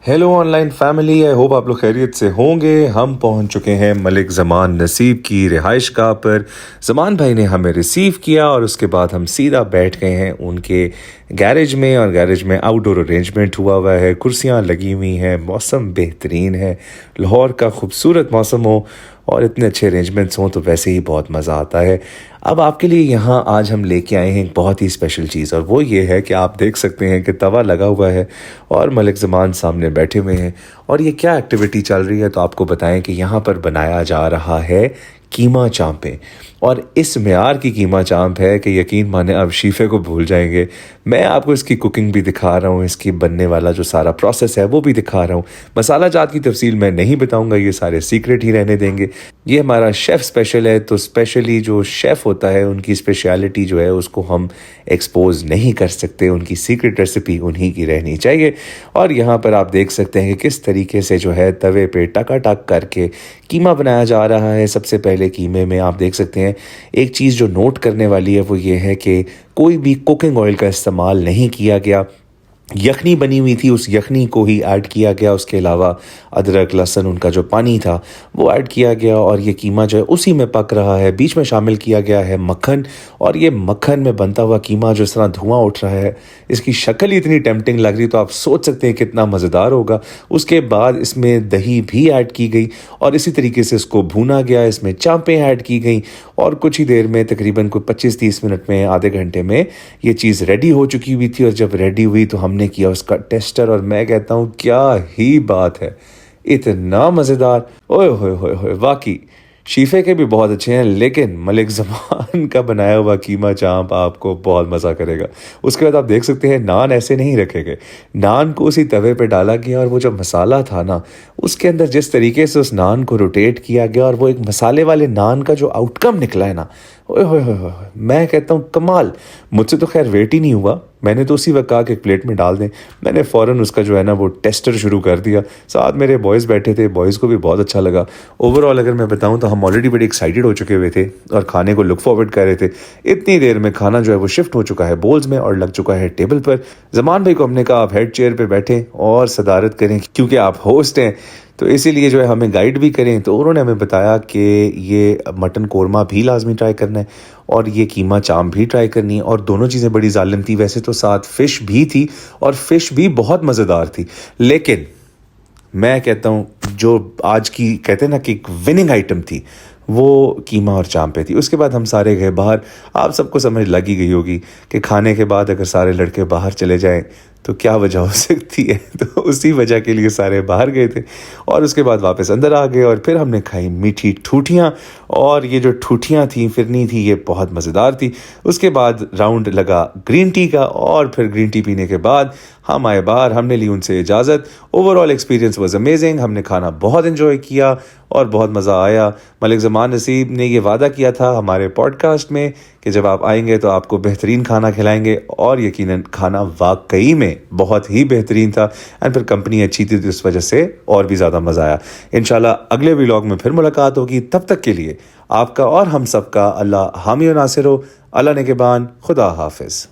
Hello online family, I hope आप लोग खैरियत से होंगे। हम पहुंच चुके हैं मलिक ज़मान नसीब की रिहाइशगाह पर। ज़मान भाई ने हमें रिसीव किया और उसके बाद हम सीधा बैठ गए हैं उनके गैरेज में। और गैरेज में आउटडोर अरेंजमेंट हुआ है, कुर्सियां लगी हुई हैं, मौसम बेहतरीन है। लाहौर का खूबसूरत मौसम हो और इतने अच्छे अरेंजमेंट्स हों तो वैसे ही बहुत मज़ा आता है। अब आपके लिए यहाँ आज हम लेके आए हैं एक बहुत ही स्पेशल चीज़, और वो ये है कि आप देख सकते हैं कि तवा लगा हुआ है और मलिक ज़मान सामने बैठे हुए हैं। और ये क्या एक्टिविटी चल रही है, तो आपको बताएं कि यहाँ पर बनाया जा रहा है कीमा चांपे। और इस मेयार की कीमा चांप है कि यकीन माने आप शीफे को भूल जाएंगे। मैं आपको इसकी कुकिंग भी दिखा रहा हूँ, इसकी बनने वाला जो सारा प्रोसेस है वो भी दिखा रहा हूँ। मसाला जात की तफसील मैं नहीं बताऊंगा, ये सारे सीक्रेट ही रहने देंगे। ये हमारा शेफ़ स्पेशल है, तो स्पेशली जो शेफ़ होता है उनकी स्पेशलिटी जो है उसको हम एक्सपोज नहीं कर सकते, उनकी सीक्रेट रेसिपी उन्हीं की रहनी चाहिए। और यहाँ पर आप देख सकते हैं कि किस तरीके से जो है तवे पे टकाटक करके कीमा बनाया जा रहा है। सबसे पहले कीमे में आप देख सकते हैं एक चीज़ जो नोट करने वाली है वो ये है कि कोई भी कुकिंग ऑयल का इस्तेमाल नहीं किया गया। यखनी बनी हुई थी, उस यखनी को ही ऐड किया गया। उसके अलावा अदरक लहसुन उनका जो पानी था वो ऐड किया गया, और ये कीमा जो है उसी में पक रहा है। बीच में शामिल किया गया है मक्खन, और ये मक्खन में बनता हुआ कीमा जो इस तरह धुआं उठ रहा है, इसकी शक्ल ही इतनी टेम्पटिंग लग रही, तो आप सोच सकते हैं कितना मज़ेदार होगा। उसके बाद इसमें दही भी ऐड की गई और इसी तरीके से इसको भूना गया। इसमें चांपें ऐड की गई और कुछ ही देर में, तकरीबन कोई 25-30 मिनट में, आधे घंटे में ये चीज़ रेडी हो चुकी हुई थी। और जब रेडी हुई तो हमने किया उसका टेस्टर, और मैं कहता हूँ क्या ही बात है, इतना मज़ेदार। ओए होए होए होए, वाकई शीफे के भी बहुत अच्छे हैं, लेकिन मलिक ज़मान का बनाया हुआ कीमा चांप आपको बहुत मज़ा करेगा। उसके बाद आप देख सकते हैं नान ऐसे नहीं रखे गए, नान को उसी तवे पे डाला गया, और वो जो मसाला था ना उसके अंदर जिस तरीके से उस नान को रोटेट किया गया, और वो एक मसाले वाले नान का जो आउटकम निकला है ना, ओए होए होए होए, मैं कहता हूँ कमाल। मुझसे तो खैर वेट ही नहीं हुआ, मैंने तो उसी वक्त कहा कि एक प्लेट में डाल दें। मैंने फ़ौरन उसका जो है ना वो टेस्टर शुरू कर दिया। साथ मेरे बॉयज़ बैठे थे, बॉयज़ को भी बहुत अच्छा लगा। ओवरऑल अगर मैं बताऊं तो हम ऑलरेडी बड़ी एक्साइटेड हो चुके हुए थे और खाने को लुक फॉरवर्ड कर रहे थे। इतनी देर में खाना जो है वो शिफ्ट हो चुका है बोल्स में और लग चुका है टेबल पर। ज़मान भाई को हमने कहा आप हेड चेयर पर बैठें और सदारत करें, क्योंकि आप होस्ट हैं, तो इसीलिए जो है हमें गाइड भी करें। तो उन्होंने हमें बताया कि ये मटन कोरमा भी लाजमी ट्राई करना है और ये कीमा चाम भी ट्राई करनी है, और दोनों चीज़ें बड़ी जालिम थी। वैसे तो साथ फ़िश भी थी और फ़िश भी बहुत मज़ेदार थी, लेकिन मैं कहता हूँ जो आज की कहते हैं ना कि एक विनिंग आइटम थी वो कीमा और चांपे थी। उसके बाद हम सारे गए बाहर। आप सबको समझ लगी गई होगी कि खाने के बाद अगर सारे लड़के बाहर चले जाएं तो क्या वजह हो सकती है, तो उसी वजह के लिए सारे बाहर गए थे और उसके बाद वापस अंदर आ गए। और फिर हमने खाई मीठी ठूठियाँ, और ये जो ठूठियाँ थी फिरनी थी, ये बहुत मज़ेदार थी। उसके बाद राउंड लगा ग्रीन टी का, और फिर ग्रीन टी पीने के बाद हम आए बाहर, हमने ली उनसे इजाज़त। ओवरऑल एक्सपीरियंस वाज अमेजिंग, हमने खाना बहुत एंजॉय किया और बहुत मज़ा आया। मलिक ज़मान नसीब ने ये वादा किया था हमारे पॉडकास्ट में कि जब आप आएंगे तो आपको बेहतरीन खाना खिलाएंगे, और यकीनन खाना वाकई में बहुत ही बेहतरीन था। एंड फिर कंपनी अच्छी थी तो इस वजह से और भी ज़्यादा मज़ा आया। इंशाल्लाह अगले व्लॉग में फिर मुलाकात होगी, तब तक के लिए आपका और हम सबका अल्लाह हामी व नासिर हो। अल्लाह निगहबान, खुदा हाफिज़।